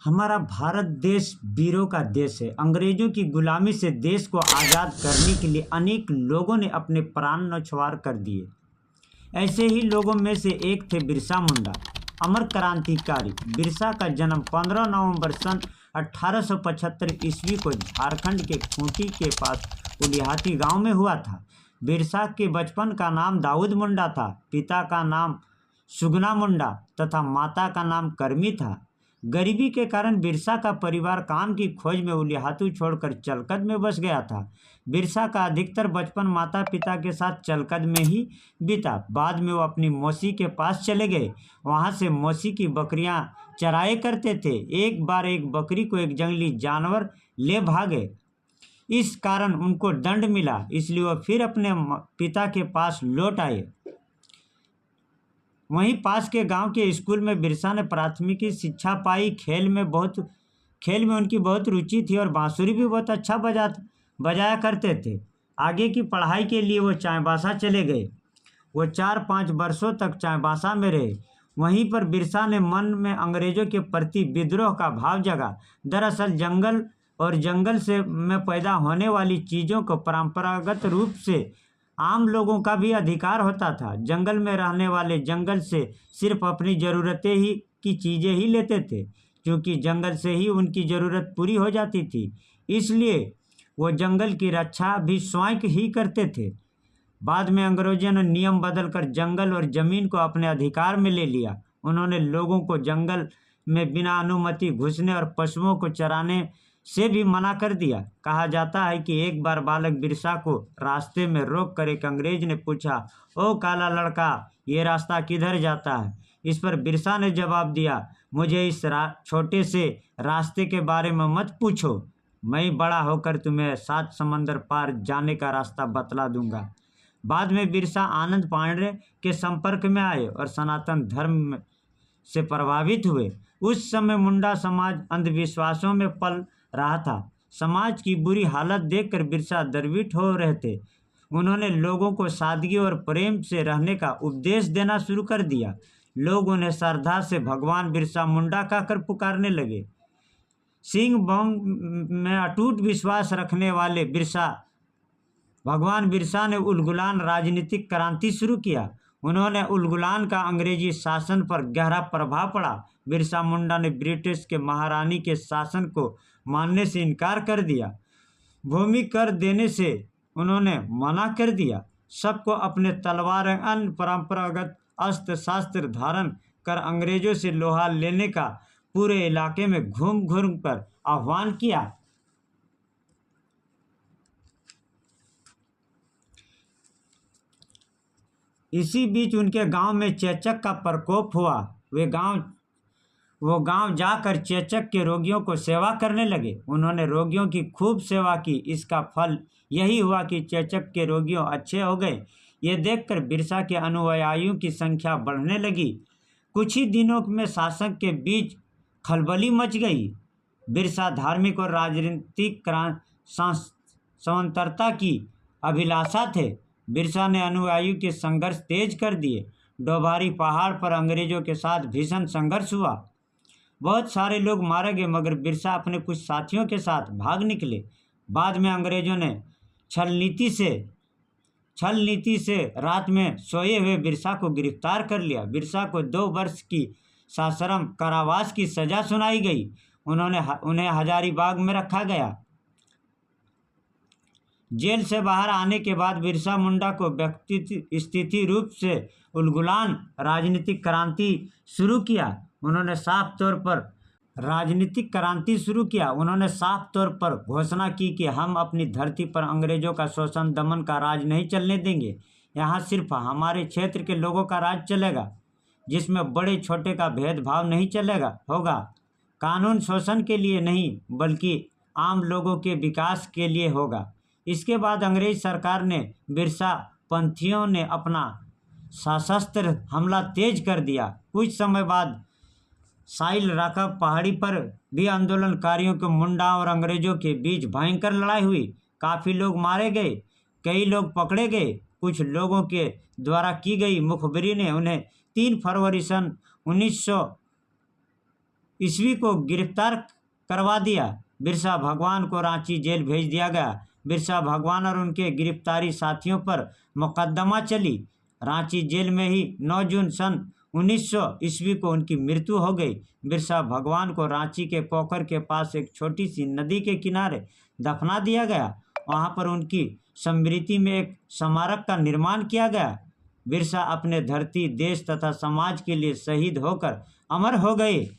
हमारा भारत देश वीरों का देश है। अंग्रेजों की गुलामी से देश को आज़ाद करने के लिए अनेक लोगों ने अपने प्राण न्यौछावर कर दिए। ऐसे ही लोगों में से एक थे बिरसा मुंडा, अमर क्रांतिकारी। बिरसा का जन्म 15 नवंबर सन 1875 ईस्वी को झारखंड के खूंटी के पास उलिहाती गांव में हुआ था। बिरसा के बचपन का नाम दाऊद मुंडा था। पिता का नाम सुगना मुंडा तथा माता का नाम करमी था। गरीबी के कारण बिरसा का परिवार काम की खोज में उलिहातू छोड़कर चलकद में बस गया था। बिरसा का अधिकतर बचपन माता पिता के साथ चलकद में ही बीता। बाद में वो अपनी मौसी के पास चले गए। वहाँ से मौसी की बकरियाँ चराए करते थे। एक बार एक बकरी को एक जंगली जानवर ले भागे। इस कारण उनको दंड मिला, इसलिए वो फिर अपने पिता के पास लौट आए। वहीं पास के गांव के स्कूल में बिरसा ने प्राथमिक शिक्षा पाई। खेल में उनकी बहुत रुचि थी और बांसुरी भी बहुत अच्छा बजाया करते थे। आगे की पढ़ाई के लिए वो चाईबासा चले गए। वो 4-5 वर्षों तक चाईबासा में रहे। वहीं पर बिरसा ने मन में अंग्रेजों के प्रति विद्रोह का भाव जगा। दरअसल जंगल से में पैदा होने वाली चीज़ों को परंपरागत रूप से आम लोगों का भी अधिकार होता था। जंगल में रहने वाले जंगल से सिर्फ अपनी ज़रूरतें ही की चीज़ें ही लेते थे, क्योंकि जंगल से ही उनकी ज़रूरत पूरी हो जाती थी। इसलिए वो जंगल की रक्षा भी स्वयं ही करते थे। बाद में अंग्रेजों ने नियम बदलकर जंगल और ज़मीन को अपने अधिकार में ले लिया। उन्होंने लोगों को जंगल में बिना अनुमति घुसने और पशुओं को चराने से भी मना कर दिया। कहा जाता है कि एक बार बालक बिरसा को रास्ते में रोक कर एक अंग्रेज ने पूछा, ओ काला लड़का, ये रास्ता किधर जाता है? इस पर बिरसा ने जवाब दिया, मुझे इस छोटे से रास्ते के बारे में मत पूछो। मैं बड़ा होकर तुम्हें 7 समंदर पार जाने का रास्ता बतला दूंगा। बाद में बिरसा आनंद पांडे के संपर्क में आए और सनातन धर्म से प्रभावित हुए। उस समय मुंडा समाज अंधविश्वासों में पल रहा था। समाज की बुरी हालत देखकर बिरसा द्रवित हो रहे थे। उन्होंने लोगों को सादगी और प्रेम से रहने का उपदेश देना शुरू कर दिया। लोग उन्हें श्रद्धा से भगवान बिरसा मुंडा कहकर पुकारने लगे। सिंह बम में अटूट विश्वास रखने वाले भगवान बिरसा ने उलगुलान राजनीतिक क्रांति शुरू किया। उन्होंने उलगुलान का अंग्रेजी शासन पर गहरा प्रभाव पड़ा। बिरसा मुंडा ने ब्रिटिश के महारानी के शासन को मानने से इनकार कर दिया। भूमि कर देने से उन्होंने मना कर दिया। सबको अपने तलवार अन्य परंपरागत अस्त्र शस्त्र धारण कर अंग्रेजों से लोहा लेने का पूरे इलाके में घूम घूम कर आह्वान किया। इसी बीच उनके गांव में चेचक का प्रकोप हुआ। वो गांव जाकर चेचक के रोगियों को सेवा करने लगे। उन्होंने रोगियों की खूब सेवा की। इसका फल यही हुआ कि चेचक के रोगियों अच्छे हो गए। ये देखकर बिरसा के अनुयायियों की संख्या बढ़ने लगी। कुछ ही दिनों में शासक के बीच खलबली मच गई। बिरसा धार्मिक और राजनीतिक समांतरता की अभिलाषा थे। बिरसा ने अनुयायियों के संघर्ष तेज कर दिए। डोभारी पहाड़ पर अंग्रेजों के साथ भीषण संघर्ष हुआ। बहुत सारे लोग मारे गए, मगर बिरसा अपने कुछ साथियों के साथ भाग निकले। बाद में अंग्रेजों ने छल नीति से रात में सोए हुए बिरसा को गिरफ्तार कर लिया। बिरसा को 2 वर्ष की सश्रम कारावास की सजा सुनाई गई। उन्हें हजारीबाग में रखा गया। जेल से बाहर आने के बाद बिरसा मुंडा को स्थिति रूप से उलगुलान राजनीतिक क्रांति शुरू किया। उन्होंने साफ तौर पर घोषणा की कि हम अपनी धरती पर अंग्रेजों का शोषण दमन का राज नहीं चलने देंगे। यहाँ सिर्फ हमारे क्षेत्र के लोगों का राज चलेगा, जिसमें बड़े छोटे का भेदभाव नहीं होगा। कानून शोषण के लिए नहीं, बल्कि आम लोगों के विकास के लिए होगा। इसके बाद अंग्रेज सरकार ने बिरसा पंथियों ने अपना सशस्त्र हमला तेज कर दिया। कुछ समय बाद साइल राका पहाड़ी पर भी आंदोलनकारियों के मुंडा और अंग्रेजों के बीच भयंकर लड़ाई हुई। काफ़ी लोग मारे गए, कई लोग पकड़े गए। कुछ लोगों के द्वारा की गई मुखबिरी ने उन्हें 3 फरवरी सन ईस्वी को गिरफ्तार करवा दिया। बिरसा भगवान को रांची जेल भेज दिया गया। बिरसा भगवान और उनके गिरफ्तारी साथियों पर मुकदमा चली। रांची जेल में ही 9 जून सन 1900 ईस्वी को उनकी मृत्यु हो गई। बिरसा भगवान को रांची के पोखर के पास एक छोटी सी नदी के किनारे दफना दिया गया। वहां पर उनकी स्मृति में एक स्मारक का निर्माण किया गया। बिरसा अपने धरती, देश तथा समाज के लिए शहीद होकर अमर हो गए।